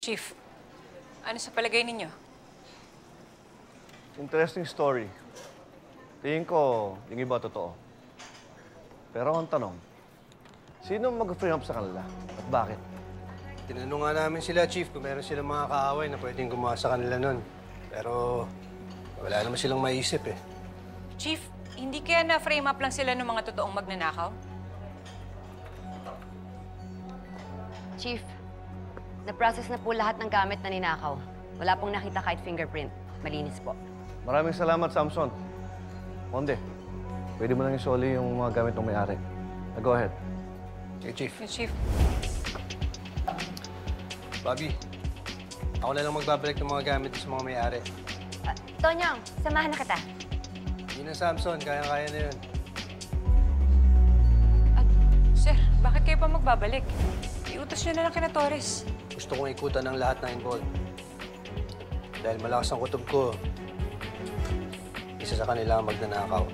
Chief, ano sa palagay ninyo? Interesting story. Tingin ko, yung iba totoo. Pero ang tanong, sino mag-frame up sa kanila? At bakit? Tinanong nga namin sila, Chief, kung meron silang mga kaaway na pwedeng gumawa sa kanila nun. Pero wala naman silang maisip eh. Chief, hindi kaya na-frame up lang sila ng mga totoong magnanakaw? Chief, na-process na po lahat ng gamit na ninakaw. Wala pong nakita kahit fingerprint. Malinis po. Maraming salamat, Samson. Monde, pwede mo nang isoli yung mga gamit ng may-ari. Go ahead. Sige, Chief. Yes, Chief. Bobby, ako na lang magbabalik ng mga gamit sa mga may-ari. Tonyong, samahan na kita. Hindi na, Samson. Kaya-kaya na yun. At, sir, bakit kayo pa magbabalik? Iutos nyo na lang kina Torres. Gusto kong ikutan ng lahat ng involved. Dahil malakas ang kutob ko, isa sa kanila ang magnanakaw.